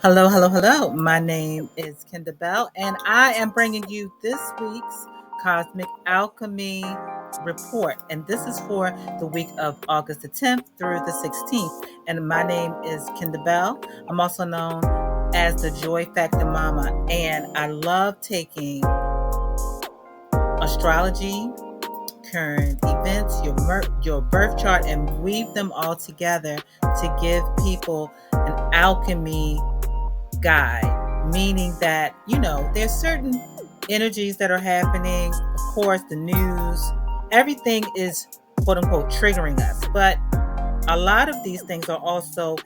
Hello, hello, hello. My name is Kenda Bell, and I am bringing you this week's Cosmic Alchemy report. And this is for the week of August the 10th through the 16th. And my name is Kenda Bell. I'm also known as the Joy Factor Mama, and I love taking astrology, current events, your birth chart, and weave them all together to give people an alchemy guide, meaning that, there's certain energies that are happening. Of course, the news, everything is quote unquote triggering us. But a lot of these things are also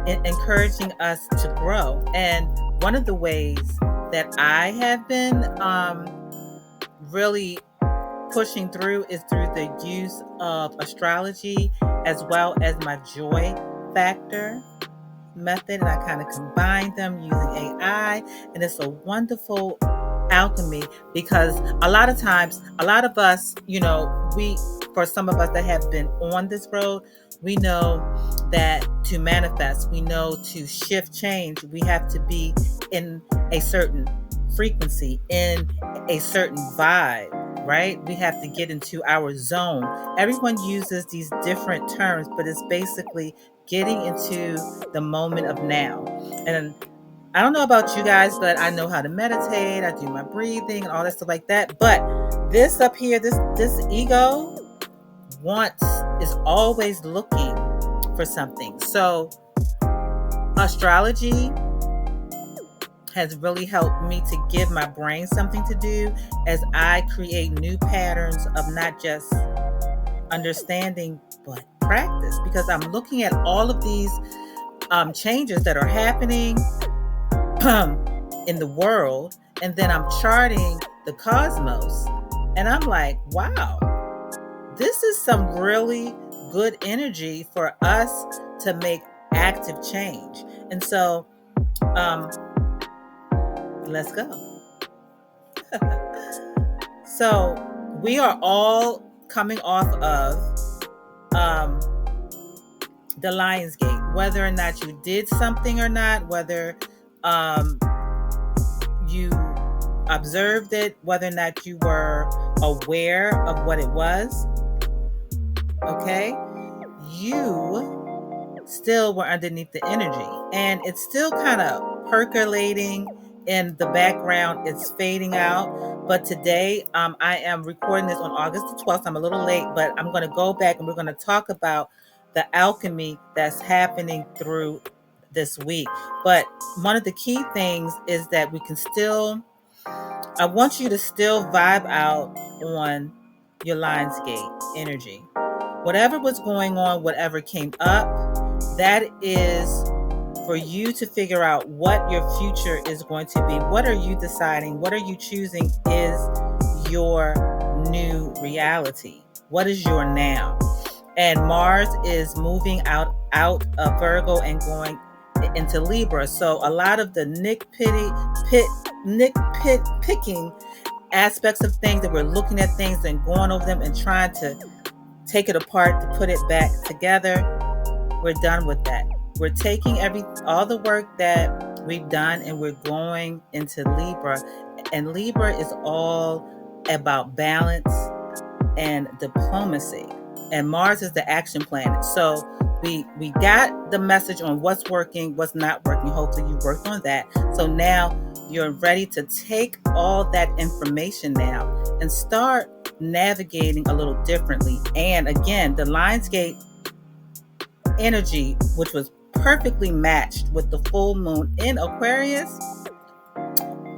encouraging us to grow. And one of the ways that I have been really pushing through is through the use of astrology as well as my joy factor method, and I kind of combine them using AI, and it's a wonderful alchemy because a lot of times, a lot of us, for some of us that have been on this road, we know that to manifest, we know to shift change, we have to be in a certain frequency, in a certain vibe, right? We have to get into our zone. Everyone uses these different terms, but it's basically getting into the moment of now. And I don't know about you guys, but I know how to meditate. I do my breathing and all that stuff like that. But this up here, this ego is always looking for something. So astrology has really helped me to give my brain something to do as I create new patterns of not just understanding, but practice, because I'm looking at all of these changes that are happening in the world, and then I'm charting the cosmos, and I'm like, wow, this is some really good energy for us to make active change. And so let's go. So we are all coming off of the Lion's Gate, whether or not you did something or not, whether you observed it, whether or not you were aware of what it was, okay, you still were underneath the energy, and it's still kind of percolating in the background. It's fading out. But today, I am recording this on August the 12th. I'm a little late, but I'm going to go back and we're going to talk about the alchemy that's happening through this week. But one of the key things is that I want you to still vibe out on your Lionsgate energy. Whatever was going on, whatever came up, that is for you to figure out what your future is going to be. What are you deciding? What are you choosing is your new reality? What is your now? And Mars is moving out of Virgo and going into Libra. So a lot of the nitpicking aspects of things, that we're looking at things and going over them and trying to take it apart to put it back together, we're done with that. We're taking all the work that we've done and we're going into Libra. And Libra is all about balance and diplomacy. And Mars is the action planet. So we got the message on what's working, what's not working. Hopefully you worked on that. So now you're ready to take all that information now and start navigating a little differently. And again, the Lionsgate energy, which was perfectly matched with the full moon in Aquarius,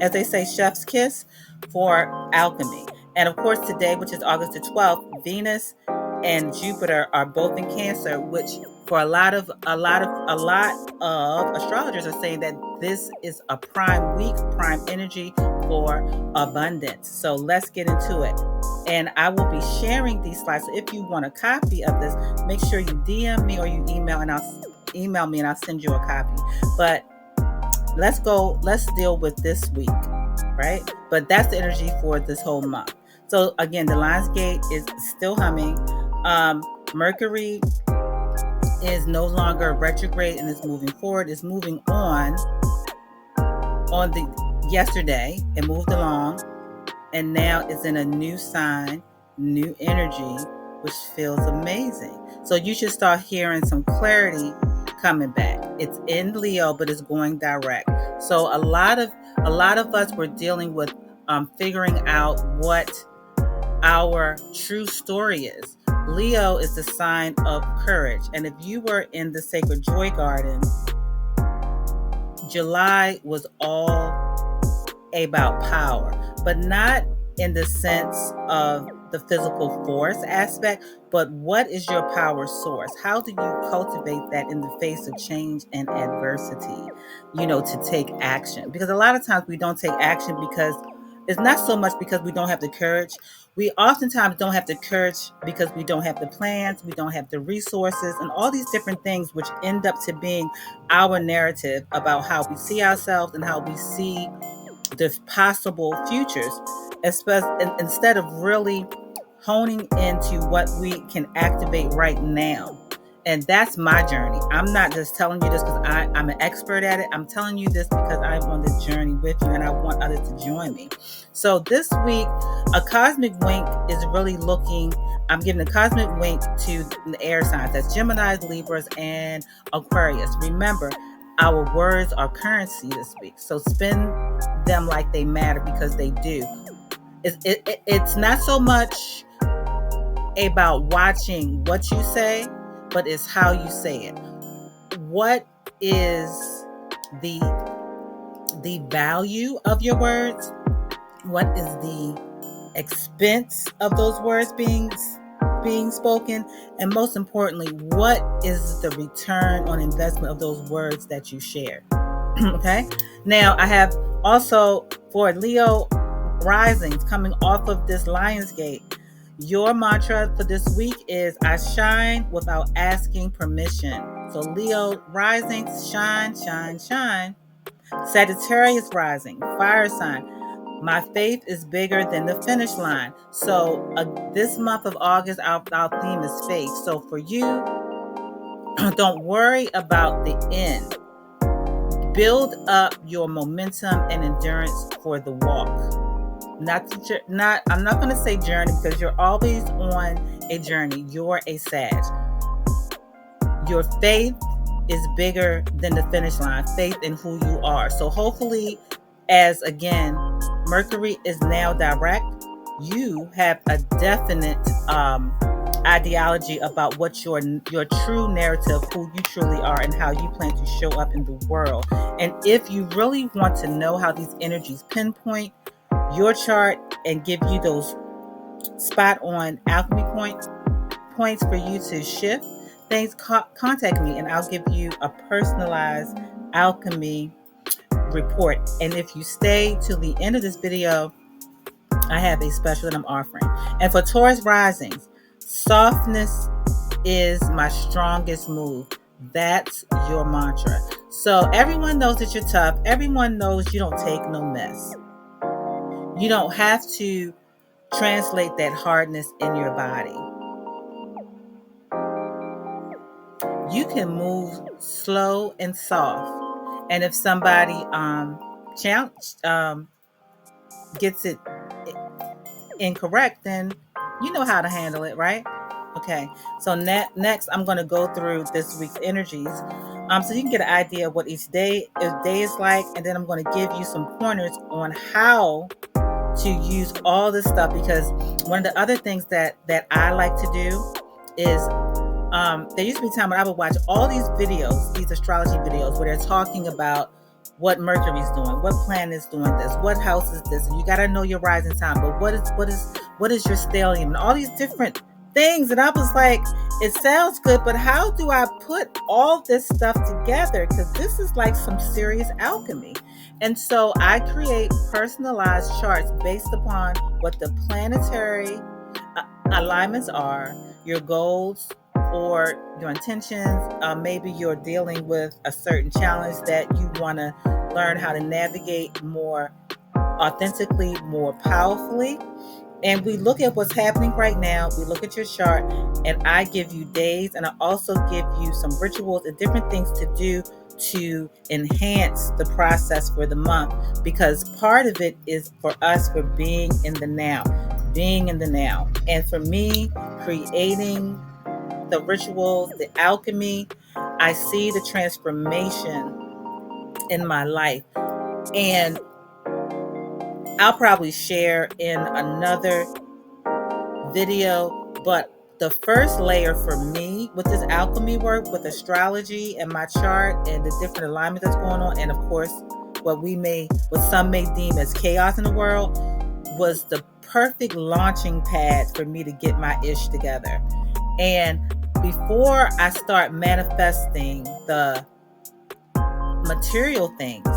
as they say, chef's kiss for alchemy. And of course, today, which is August the 12th, Venus and Jupiter are both in Cancer, which for a lot of astrologers are saying that this is a prime week, prime energy for abundance. So let's get into it. And I will be sharing these slides. So if you want a copy of this, make sure you DM me or you email me and I'll send you a copy. But let's deal with this week, right? But that's the energy for this whole month. So again, the Lionsgate is still humming. Mercury is no longer retrograde and is moving forward, is moving on yesterday. It moved along, and now it's in a new sign, new energy, which feels amazing. So you should start hearing some clarity coming back. It's in Leo, but it's going direct. So a lot of us were dealing with figuring out what our true story is. Leo is the sign of courage, and if you were in the Sacred Joy Garden, July was all about power, but not in the sense of the physical force aspect, but what is your power source? How do you cultivate that in the face of change and adversity, to take action? Because a lot of times we don't take action because it's not so much because we don't have the courage. We oftentimes don't have the courage because we don't have the plans, we don't have the resources, and all these different things which end up to being our narrative about how we see ourselves and how we see the possible futures, instead of really honing into what we can activate right now. And that's my journey. I'm not just telling you this because I'm an expert at it. I'm telling you this because I'm on this journey with you and I want others to join me. So this week, a cosmic wink is really I'm giving a cosmic wink to the air signs. That's Gemini, Libras, and Aquarius. Remember, our words are currency this week. So spend them like they matter, because they do. It's not so much about watching what you say, but it's how you say it. What is the value of your words? What is the expense of those words being spoken? And most importantly, what is the return on investment of those words that you share? Okay. Now I have also for Leo risings coming off of this Lionsgate. Your mantra for this week is I shine without asking permission. So Leo rising, shine, shine, shine. Sagittarius rising, fire sign. My faith is bigger than the finish line. So this month of August, our theme is faith. So for you, don't worry about the end. Build up your momentum and endurance for the walk. I'm not going to say journey, because you're always on a journey. You're a Sag. Your faith is bigger than the finish line. Faith in who you are. So hopefully, as again, Mercury is now direct, you have a definite ideology about what your true narrative, who you truly are, and how you plan to show up in the world. And if you really want to know how these energies pinpoint your chart and give you those spot on alchemy points for you to shift things, contact me and I'll give you a personalized alchemy report. And if you stay till the end of this video, I have a special that I'm offering. And for Taurus risings, softness is my strongest move. That's your mantra. So everyone knows that you're tough. Everyone knows you don't take no mess. You don't have to translate that hardness in your body. You can move slow and soft. And if somebody gets it incorrect, then you know how to handle it, right? Okay, so next I'm going to go through this week's energies, so you can get an idea of what each day is like, and then I'm going to give you some pointers on how to use all this stuff, because one of the other things that I like to do is there used to be a time when I would watch all these videos, these astrology videos, where they're talking about what Mercury's doing, what planet is doing this, what house is this, and you got to know your rising sign, but what is your stellium, and all these different things. And I was like, it sounds good, but how do I put all this stuff together? Because this is like some serious alchemy. And so I create personalized charts based upon what the planetary alignments are, your goals or your intentions. Maybe you're dealing with a certain challenge that you want to learn how to navigate more authentically, more powerfully. And we look at what's happening right now. We look at your chart, and I give you days, and I also give you some rituals and different things to do to enhance the process for the month, because part of it is for us for being in the now. And for me, creating the rituals, the alchemy, I see the transformation in my life. And I'll probably share in another video, but the first layer for me with this alchemy work, with astrology and my chart and the different alignment that's going on, and of course what some may deem as chaos in the world, was the perfect launching pad for me to get my ish together. And before I start manifesting the material things,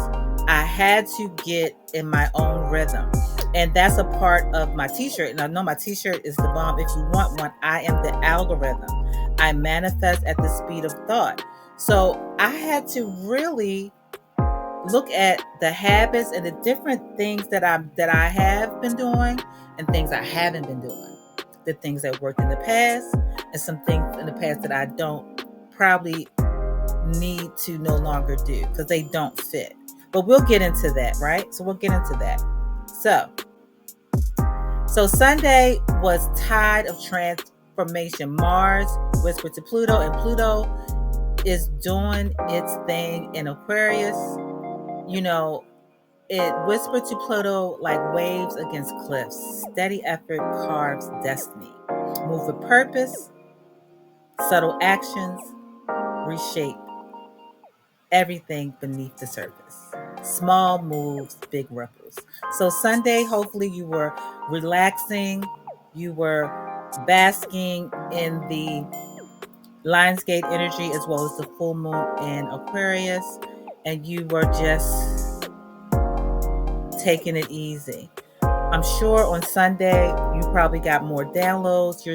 I had to get in my own rhythm. And that's a part of my t-shirt. And I know my t-shirt is the bomb. If you want one, I am the algorithm. I manifest at the speed of thought. So I had to really look at the habits and the different things that I have been doing and things I haven't been doing. The things that worked in the past and some things in the past that I don't probably need to no longer do because they don't fit. But we'll get into that, right? So we'll get into that. So Sunday was tide of transformation. Mars whispered to Pluto, and Pluto is doing its thing in Aquarius. You know, it whispered to Pluto like waves against cliffs. Steady effort carves destiny. Move with purpose, subtle actions reshape everything beneath the surface. Small moves, big ripples. So Sunday, hopefully you were relaxing, you were basking in the Lionsgate energy as well as the full moon in Aquarius, and you were just taking it easy. I'm sure on Sunday you probably got more downloads.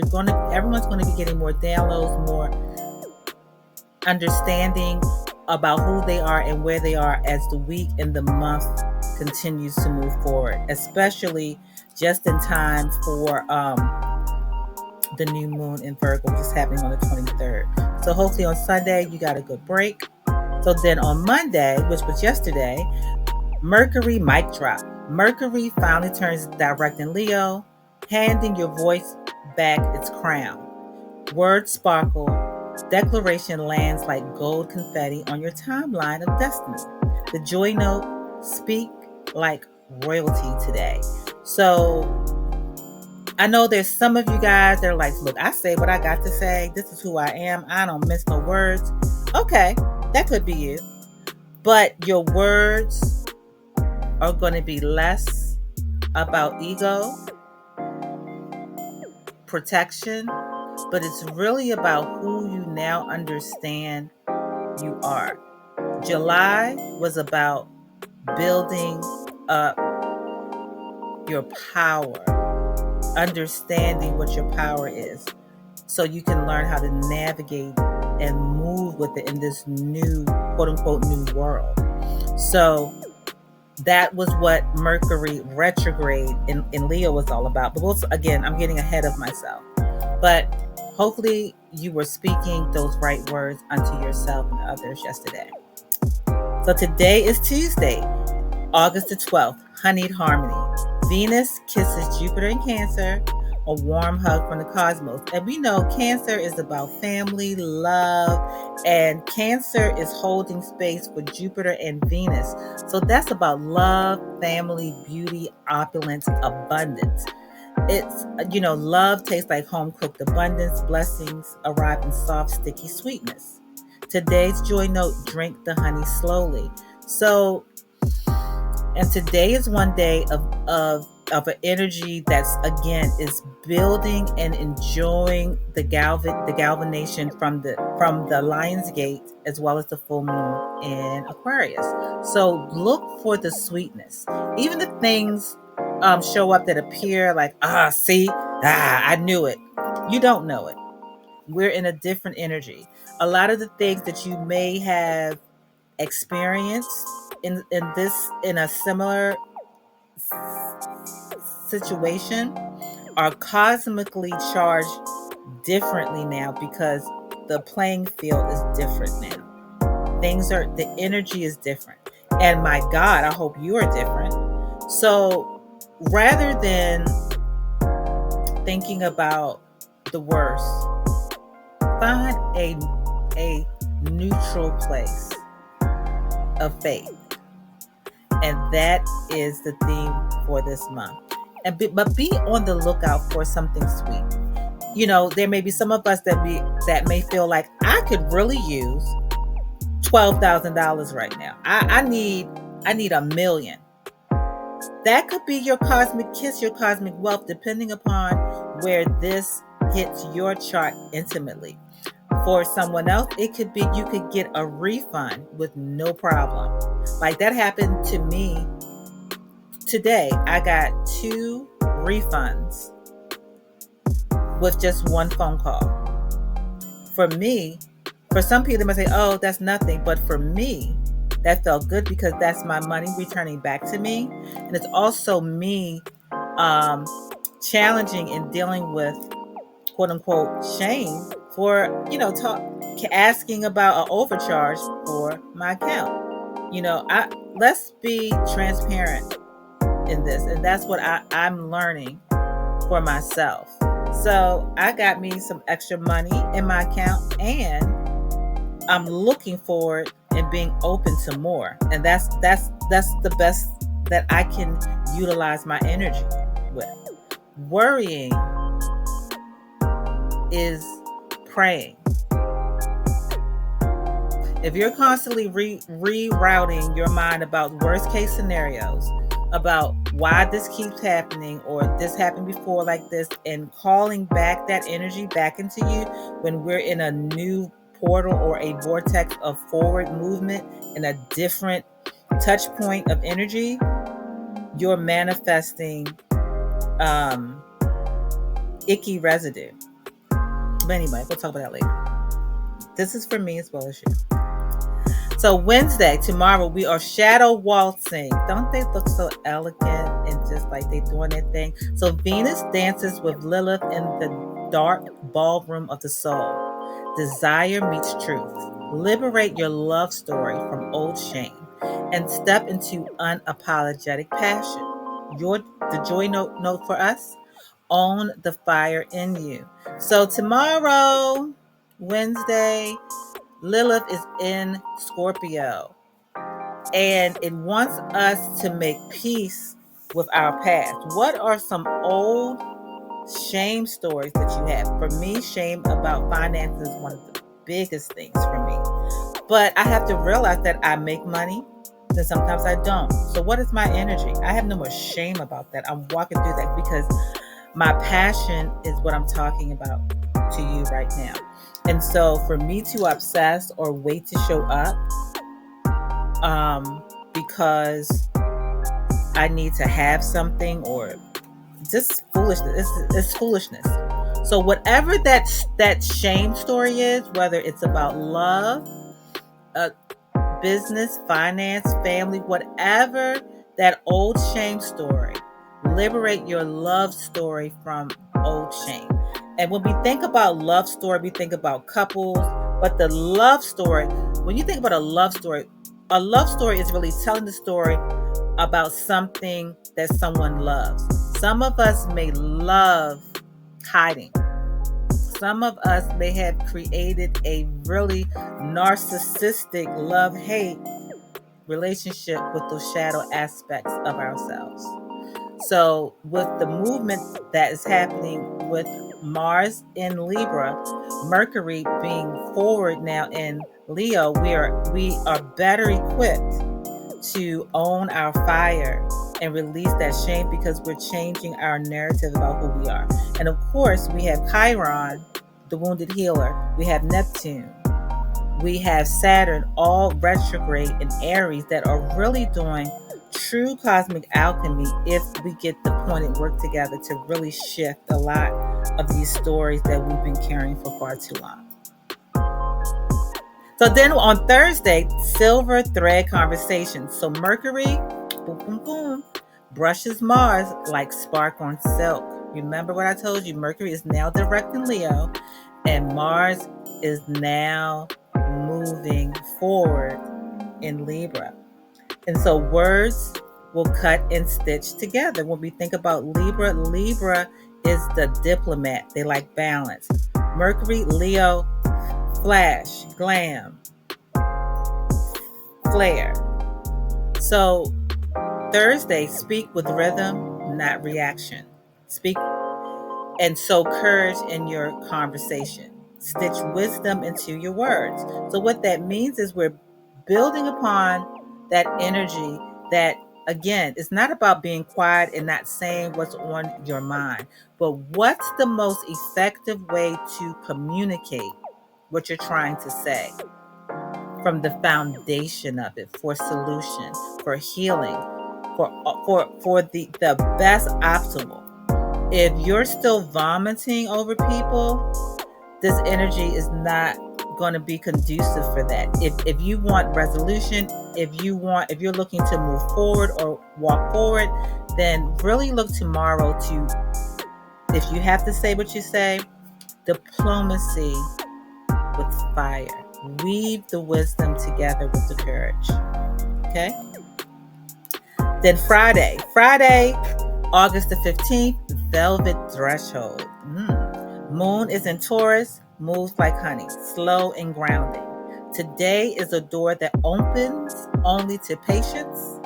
Everyone's going to be getting more downloads, more understanding about who they are and where they are as the week and the month continues to move forward, especially just in time for the new moon in Virgo, which is happening on the 23rd. So hopefully on Sunday you got a good break. So then on Monday, which was yesterday, Mercury mic drop. Mercury finally turns direct in Leo, handing your voice back its crown. Words sparkle. Declaration lands like gold confetti on your timeline of destiny. The joy note, speak like royalty today. So I know there's some of you guys that are like, look, I say what I got to say. This is who I am. I don't miss no words. Okay, that could be you. But your words are going to be less about ego, protection, but it's really about who you now understand you are. July was about building up your power, understanding what your power is, so you can learn how to navigate and move with it in this new, quote unquote, new world. So that was what Mercury retrograde in Leo was all about. But again, I'm getting ahead of myself. But hopefully you were speaking those right words unto yourself and others yesterday. So today is Tuesday, August the 12th, honeyed harmony. Venus kisses Jupiter in Cancer, a warm hug from the cosmos. And we know Cancer is about family, love, and Cancer is holding space for Jupiter and Venus. So that's about love, family, beauty, opulence, abundance. It's, love tastes like home-cooked abundance. Blessings arrive in soft, sticky sweetness. Today's joy note, drink the honey slowly. So, and today is one day of an energy that's, again, is building and enjoying the galvanization from the Lionsgate as well as the full moon in Aquarius. So look for the sweetness. Even the things show up that appear like, I knew it. You don't know it. We're in a different energy. A lot of the things that you may have experienced in a similar situation are cosmically charged differently now because the playing field is different now. the energy is different. And my God, I hope you are different. So rather than thinking about the worst, find a neutral place of faith. And that is the theme for this month. But be on the lookout for something sweet. You know, there may be some of us that may feel like I could really use $12,000 right now. I need $1 million. That could be your cosmic kiss, your cosmic wealth, depending upon where this hits your chart intimately. For someone else, it could be you could get a refund with no problem. Like that happened to me today. I got 2 refunds with just one phone call. For me, for some people, they might say, oh, that's nothing. But for me, that felt good because that's my money returning back to me. And it's also me challenging and dealing with quote unquote shame for, asking about an overcharge for my account. Let's be transparent in this. And that's what I'm learning for myself. So I got me some extra money in my account, and I'm looking forward and being open to more. And that's the best that I can utilize my energy with. Worrying is praying. If you're constantly rerouting your mind about worst case scenarios, about why this keeps happening or this happened before like this, and calling back that energy back into you when we're in a new portal or a vortex of forward movement in a different touch point of energy, you're manifesting icky residue. But anyway, we'll talk about that later. This is for me as well as you. So Wednesday, tomorrow, we are shadow waltzing. Don't they look so elegant and just like they doing their thing? So Venus dances with Lilith in the dark ballroom of the soul. Desire meets truth. Liberate your love story from old shame and step into unapologetic passion. The joy note for us: own the fire in you. So tomorrow, Wednesday, Lilith is in Scorpio, and it wants us to make peace with our past. What are some old shame stories that you have? For me, shame about finances is one of the biggest things for me. But I have to realize that I make money, then sometimes I don't. So what is my energy? I have no more shame about that. I'm walking through that because my passion is what I'm talking about to you right now. And so for me to obsess or wait to show up because I need to have something or just foolishness, it's foolishness. So whatever that shame story is, whether it's about love, business, finance, family, whatever that old shame story, liberate your love story from old shame. And when we think about love story, we think about couples, but the love story, when you think about a love story is really telling the story about something that someone loves. Some of us may love hiding. Some of us may have created a really narcissistic love-hate relationship with those shadow aspects of ourselves. So with the movement that is happening with Mars in Libra, Mercury being forward now in Leo, we are better equipped to own our fire and release that shame because we're changing our narrative about who we are. And of course, we have Chiron, the wounded healer. We have Neptune. We have Saturn, all retrograde in Aries, that are really doing true cosmic alchemy if we get the point and work together to really shift a lot of these stories that we've been carrying for far too long. So then on Thursday, silver thread conversations. So Mercury, boom, boom, boom, brushes Mars like spark on silk. Remember what I told you, Mercury is now direct in Leo and Mars is now moving moving forward in Libra. And so words will cut and stitch together. When we think about Libra, Libra is the diplomat. They like balance. Mercury, Leo, flash, glam, flair. So Thursday, speak with rhythm, not reaction. Speak and sow courage in your conversation. Stitch wisdom into your words. So what that means is we're building upon that energy that, again, it's not about being quiet and not saying what's on your mind, but what's the most effective way to communicate what you're trying to say from the foundation of it, for solution, for healing, for the best optimal. If you're still vomiting over people, this energy is not going to be conducive for that. If you want resolution, if you're looking to move forward or walk forward, then really look tomorrow to, if you have to say what you say, diplomacy with fire. Weave the wisdom together with the courage. Okay? Then Friday, August the 15th, Velvet Threshold. Moon is in Taurus, moves like honey, slow and grounding. Today is a door that opens only to patience,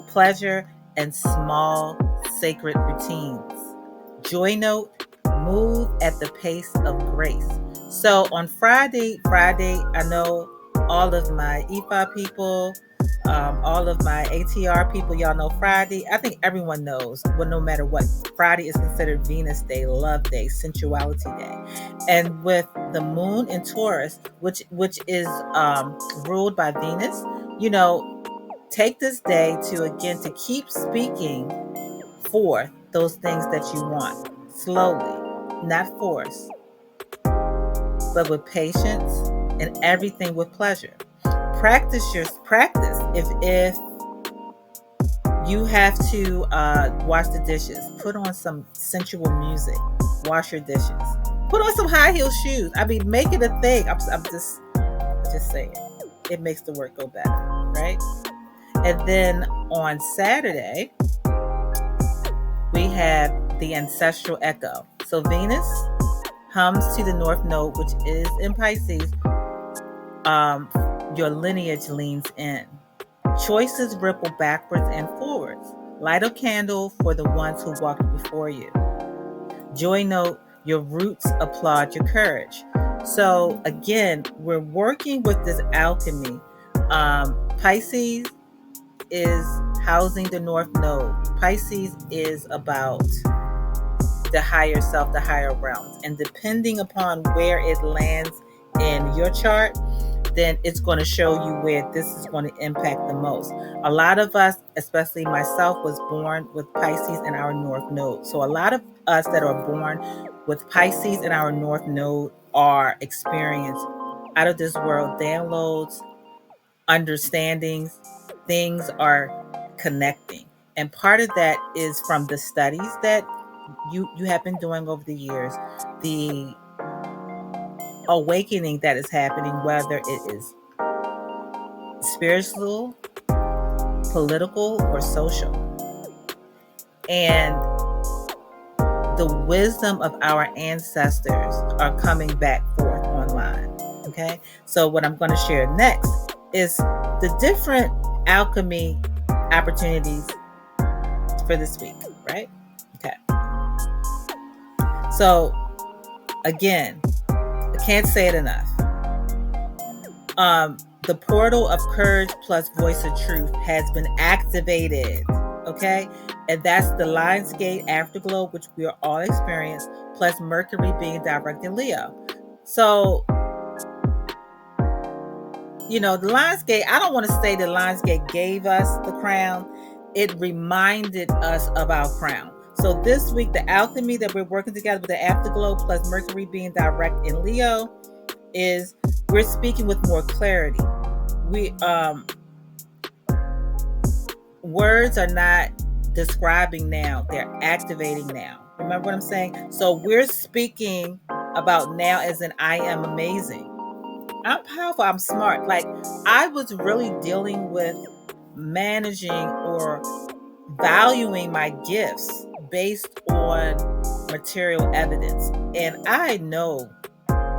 pleasure, and small sacred routines. Joy note, move at the pace of grace. So on Friday, I know all of my EFA people, all of my ATR people, y'all know Friday. I think everyone knows, well, no matter what, Friday is considered Venus Day, Love Day, Sensuality Day. And with the moon in Taurus, which is ruled by Venus, take this day to keep speaking forth those things that you want, slowly, not force, but with patience, and everything with pleasure. Practice. If you have to wash the dishes, put on some sensual music, wash your dishes, put on some high heel shoes. I mean, make it a thing. I'm just saying, it makes the work go better, right? And then on Saturday, we have the ancestral echo. So Venus hums to the North Node, which is in Pisces. Your lineage leans in. Choices ripple backwards and forwards. Light a candle for the ones who walked before you. Joy note, your roots applaud your courage. So again, we're working with this alchemy. Pisces is housing the North Node. Pisces is about the higher self, the higher realms. And depending upon where it lands in your chart, then it's going to show you where this is going to impact the most. A lot of us, especially myself, was born with Pisces in our North Node. So a lot of us that are born with Pisces in our North Node are experiencing out of this world downloads, understandings, things are connecting. And part of that is from the studies that you have been doing over the years, the awakening that is happening, whether it is spiritual, political, or social. And the wisdom of our ancestors are coming back forth online. Okay, so what I'm going to share next is the different alchemy opportunities for this week, right? Okay. So again, I can't say it enough. The portal of courage plus voice of truth has been activated. Okay. And that's the Lionsgate afterglow, which we are all experiencing, plus Mercury being direct in Leo. So, the Lionsgate, I don't want to say the Lionsgate gave us the crown. It reminded us of our crown. So this week, the alchemy that we're working together with the afterglow plus Mercury being direct in Leo is we're speaking with more clarity. Words are not describing now, they're activating now. Remember what I'm saying? So we're speaking about now as in I am amazing. I'm powerful. I'm smart. Like, I was really dealing with managing or valuing my gifts based on material evidence. And I know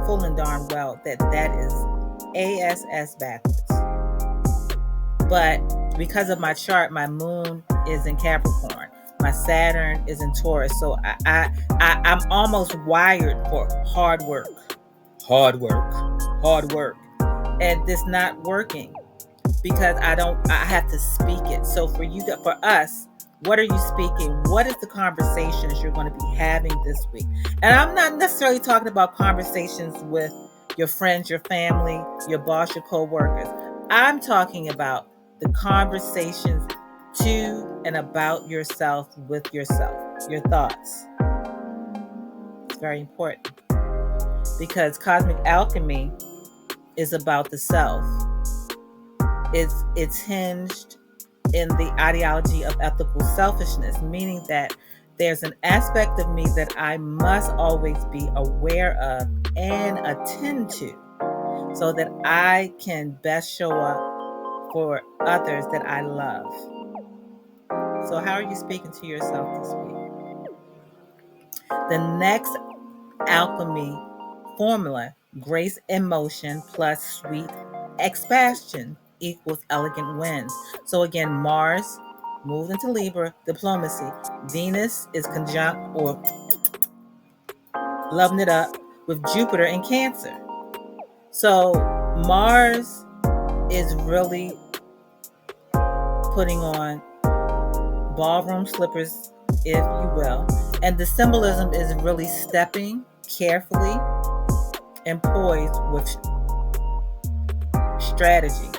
full and darn well that that is ASS backwards. But because of my chart, my moon is in Capricorn. My Saturn is in Taurus. So I'm almost wired for hard work. And it's not working because I have to speak it. So for us, what are you speaking? What is the conversations you're going to be having this week? And I'm not necessarily talking about conversations with your friends, your family, your boss, your co-workers. I'm talking about the conversations to and about yourself, with yourself, your thoughts. It's very important because cosmic alchemy is about the self. It's hinged in the ideology of ethical selfishness, meaning that there's an aspect of me that I must always be aware of and attend to so that I can best show up for others that I love. So how are you speaking to yourself this week? The next alchemy formula, grace in motion plus sweet expansion equals elegant winds. So again, Mars moved into Libra, diplomacy. Venus is conjunct or loving it up with Jupiter in Cancer. So Mars is really putting on ballroom slippers, if you will. And the symbolism is really stepping carefully and poised with strategy.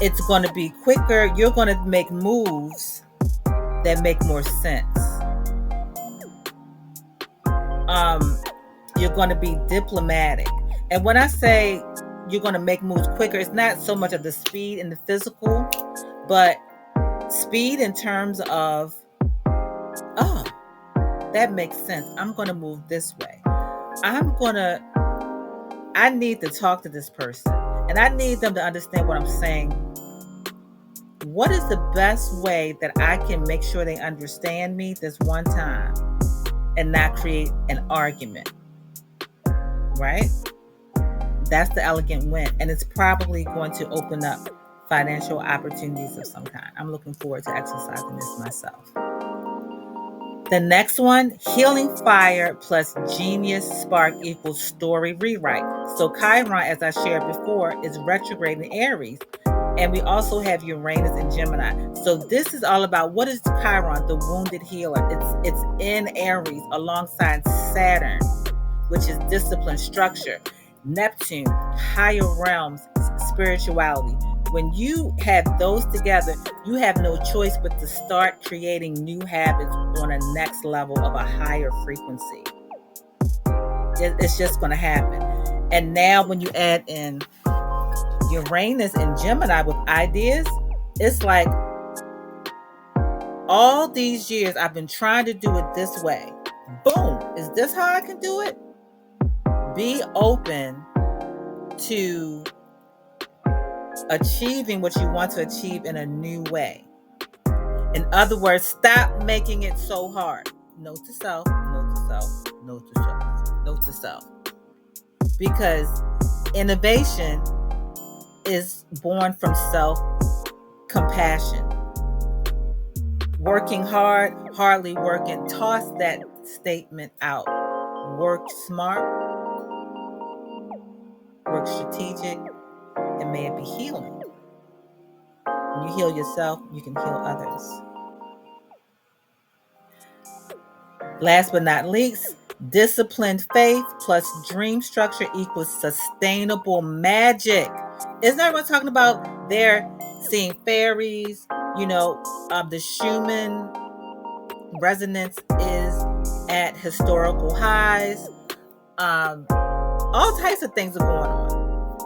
It's going to be quicker. You're going to make moves that make more sense. You're going to be diplomatic. And when I say you're going to make moves quicker, it's not so much of the speed and the physical, but speed in terms of, oh, that makes sense. I'm going to move this way. I need to talk to this person and I need them to understand what I'm saying. What is the best way that I can make sure they understand me this one time and not create an argument? Right? That's the elegant win. And it's probably going to open up financial opportunities of some kind. I'm looking forward to exercising this myself. The next one, healing fire plus genius spark equals story rewrite. So Chiron, as I shared before, is retrograde in Aries. And we also have Uranus in Gemini. So this is all about, what is Chiron, the wounded healer? It's in Aries alongside Saturn, which is discipline, structure. Neptune, higher realms, spirituality. When you have those together, you have no choice but to start creating new habits on a next level of a higher frequency. It's just going to happen. And now when you add in Uranus and Gemini with ideas, it's like, all these years I've been trying to do it this way. Boom. Is this how I can do it? Be open to achieving what you want to achieve in a new way. In other words, stop making it so hard. Note to self, note to self, note to self, note to self. Because innovation is born from self-compassion. Working hard, hardly working. Toss that statement out. Work smart, work strategic, and may it be healing. When you heal yourself, you can heal others. Last but not least, disciplined faith plus dream structure equals sustainable magic. Isn't everyone talking about they're seeing fairies? The Schumann resonance is at historical highs. All types of things are going on.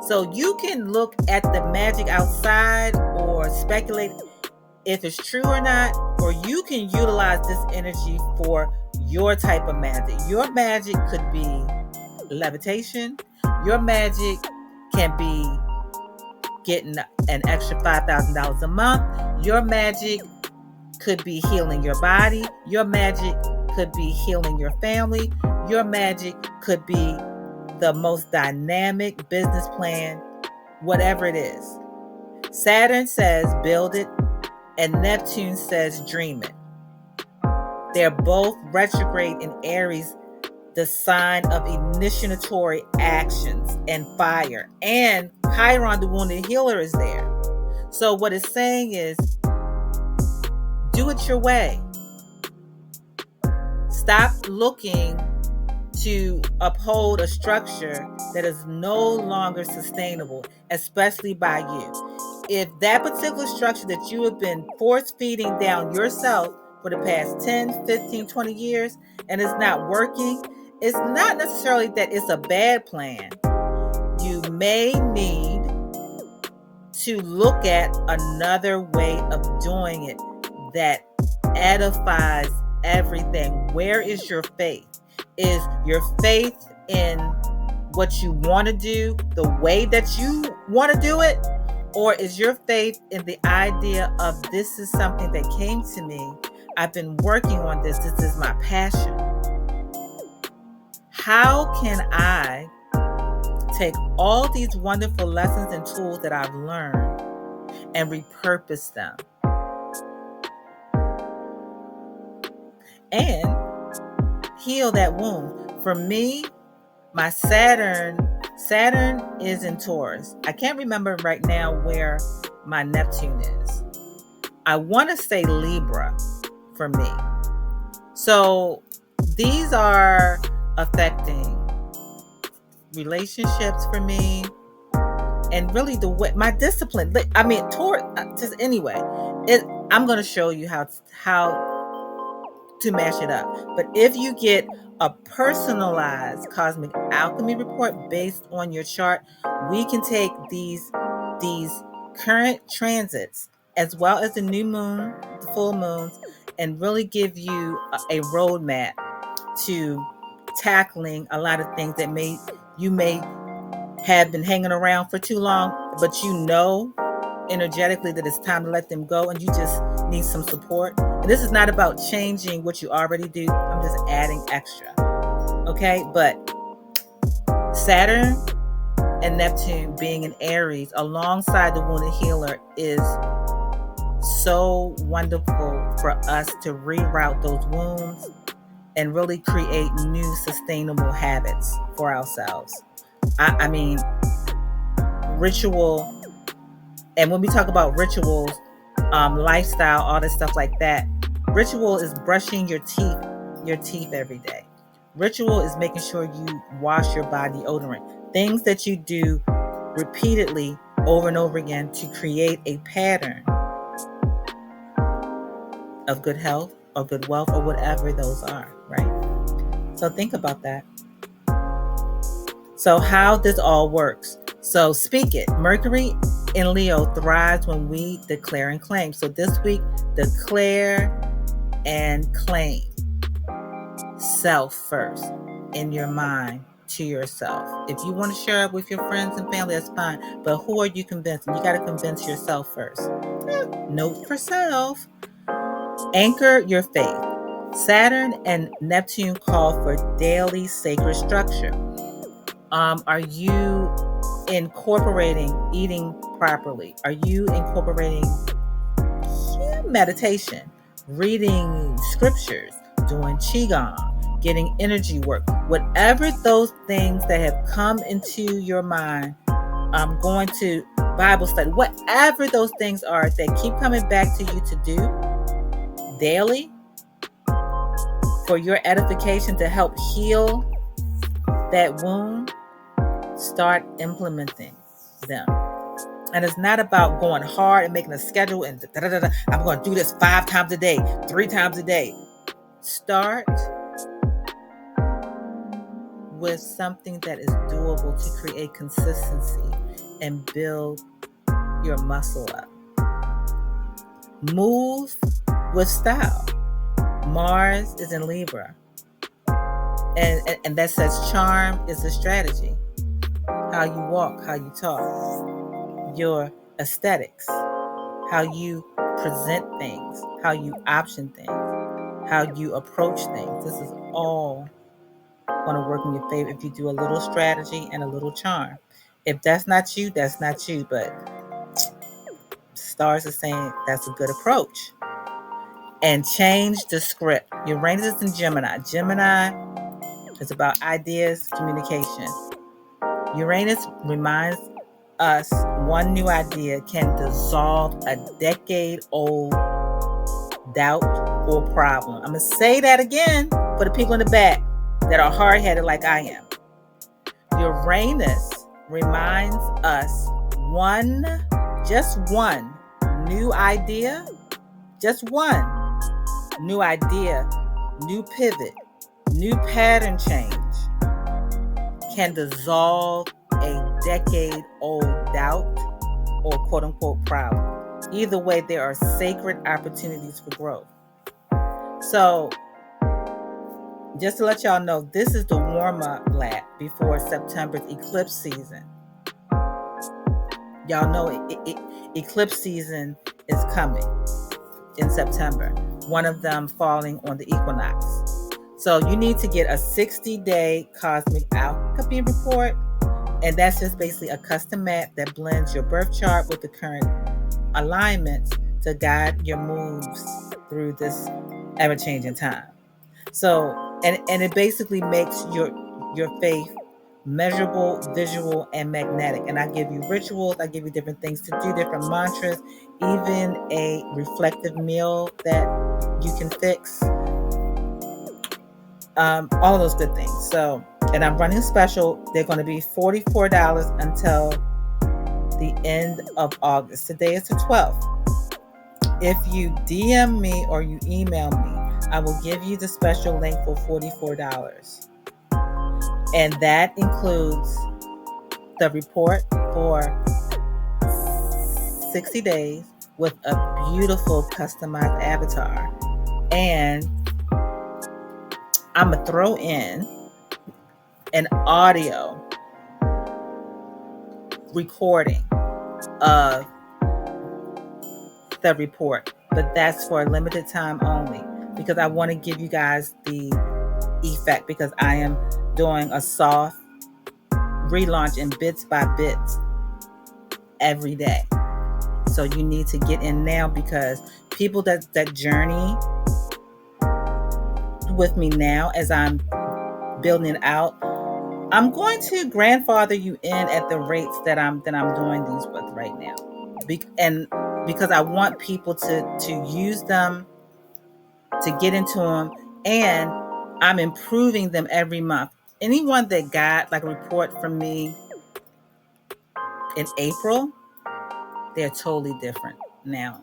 So you can look at the magic outside or speculate if it's true or not, or you can utilize this energy for your type of magic. Your magic could be levitation. Your magic can be getting an extra $5,000 a month. Your magic could be healing your body. Your magic could be healing your family. Your magic could be the most dynamic business plan, whatever it is. Saturn says build it, and Neptune says dream it. They're both retrograde in Aries, the sign of initiatory actions and fire. And Chiron, the wounded healer, is there. So what it's saying is, do it your way. Stop looking to uphold a structure that is no longer sustainable, especially by you. If that particular structure that you have been force feeding down yourself for the past 10, 15, 20 years and it's not working, it's not necessarily that it's a bad plan. You may need to look at another way of doing it that edifies everything. Where is your faith? Is your faith in what you want to do, the way that you want to do it? Or is your faith in the idea of this is something that came to me? I've been working on this. This is my passion. How can I take all these wonderful lessons and tools that I've learned and repurpose them? And heal that wound. For me, my Saturn is in Taurus. I can't remember right now where my Neptune is. I want to say Libra for me. So these are affecting relationships for me, and really the way my discipline. I mean, Taurus. Just anyway, I'm going to show you how to mash it up. But if you get a personalized cosmic alchemy report based on your chart, we can take these current transits as well as the new moon, the full moons, and really give you a roadmap to tackling a lot of things that you may have been hanging around for too long, but you know energetically that it's time to let them go and you just need some support. And this is not about changing what you already do. I'm just adding extra. Okay? But Saturn and Neptune being in Aries alongside the wounded healer is so wonderful for us to reroute those wounds and really create new sustainable habits for ourselves. I mean, ritual. And when we talk about rituals, lifestyle, all this stuff like that, ritual is brushing your teeth every day. Ritual is making sure you wash your body deodorant. Things that you do repeatedly over and over again to create a pattern of good health or good wealth or whatever those are, right? So think about that. So how this all works. So speak it. Mercury in Leo thrives when we declare and claim. So this week, declare and claim self first in your mind to yourself. If you want to share it with your friends and family, that's fine. But who are you convincing? You got to convince yourself first. Note for self. Anchor your faith. Saturn and Neptune call for daily sacred structure. Are you incorporating eating properly? Are you incorporating meditation, reading scriptures, doing qigong, getting energy work? Whatever those things that have come into your mind, going to Bible study, whatever those things are that keep coming back to you to do daily for your edification to help heal that wound, start implementing them. And it's not about going hard and making a schedule and I'm going to do this 5 times a day, 3 times a day. Start with something that is doable to create consistency and build your muscle up. Move with style. Mars is in Libra. And that says charm is a strategy. How you walk, how you talk, your aesthetics, how you present things, how you option things, how you approach things. This is all going to work in your favor if you do a little strategy and a little charm. If that's not you, that's not you. But stars are saying that's a good approach. And change the script. Uranus is in Gemini. Gemini is about ideas, communication. Uranus reminds us one new idea can dissolve a decade-old doubt or problem. I'm going to say that again for the people in the back that are hard-headed like I am. Uranus reminds us just one new idea, new pivot, new pattern change can dissolve a decade-old doubt or quote-unquote problem. Either way, there are sacred opportunities for growth. So, just to let y'all know, this is the warm-up lap before September's eclipse season. Y'all know eclipse season is coming in September, one of them falling on the equinox. So you need to get a 60-day cosmic alchemy report, and that's just basically a custom map that blends your birth chart with the current alignments to guide your moves through this ever-changing time. So, and it basically makes your faith measurable, visual, and magnetic. And I give you rituals, I give you different things to do, different mantras, even a reflective meal that you can fix. All of those good things. So, and I'm running a special. They're going to be $44 until the end of August. Today is the 12th. If you DM me or you email me, I will give you the special link for $44. And that includes the report for 60 days with a beautiful customized avatar. And I'm going to throw in an audio recording of the report, but that's for a limited time only because I want to give you guys the effect, because I am doing a soft relaunch in bits by bits every day. So you need to get in now, because people that journey with me now as I'm building it out, I'm going to grandfather you in at the rates that I'm doing these with right now. And because I want people to use them, to get into them, and I'm improving them every month. Anyone that got like a report from me in April, they're totally different now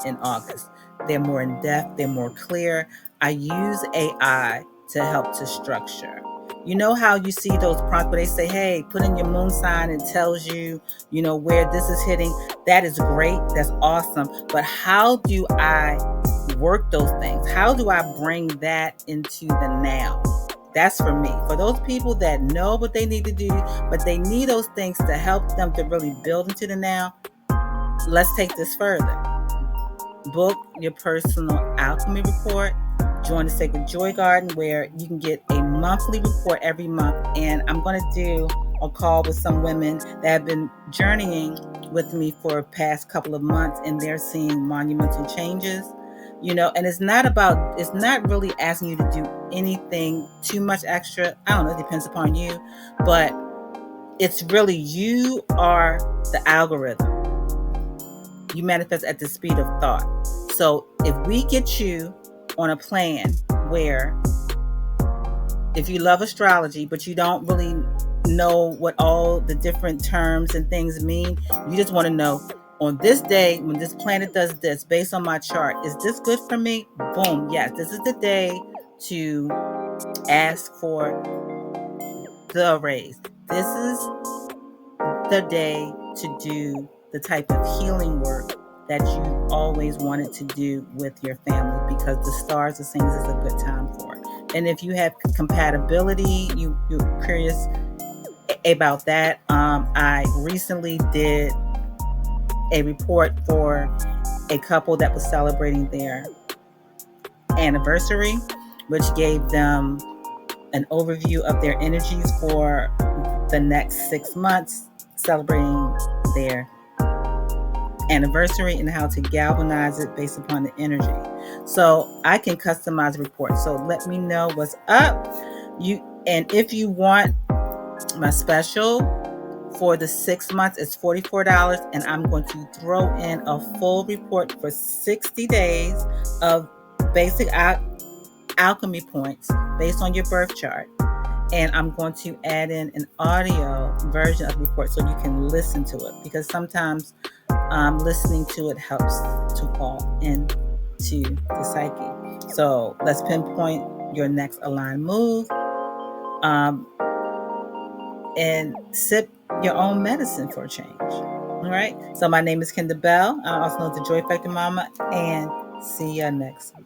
in August. They're more in depth, they're more clear. I use AI to help to structure. You know how you see those prompts where they say, hey, put in your moon sign and tells you, where this is hitting. That is great. That's awesome. But how do I work those things? How do I bring that into the now? That's for me. For those people that know what they need to do, but they need those things to help them to really build into the now, let's take this further. Book your personal alchemy report. Join the Sacred Joy Garden, where you can get a monthly report every month. And I'm going to do a call with some women that have been journeying with me for the past couple of months, and they're seeing monumental changes. And it's not really asking you to do anything too much extra. I don't know, it depends upon you, but it's really, you are the algorithm. You manifest at the speed of thought. So if we get you on a plan where, if you love astrology, but you don't really know what all the different terms and things mean, you just want to know, on this day, when this planet does this, based on my chart, is this good for me? Boom. Yes, this is the day to ask for the raise. This is the day to do the type of healing work that you always wanted to do with your family, because the stars are saying this is a good time for it. And if you have compatibility, you're curious about that. I recently did a report for a couple that was celebrating their anniversary, which gave them an overview of their energies for the next 6 months, celebrating their anniversary and how to galvanize it based upon the energy. So I can customize reports. So let me know what's up. And if you want my special for the 6 months, it's $44, and I'm going to throw in a full report for 60 days of basic alchemy points based on your birth chart. And I'm going to add in an audio version of the report so you can listen to it, because sometimes listening to it helps to fall into the psyche. So let's pinpoint your next aligned move, and sip your own medicine for a change. All right. So my name is Kendra Bell. I'm also known as the Joy Factor Mama, and see you next week.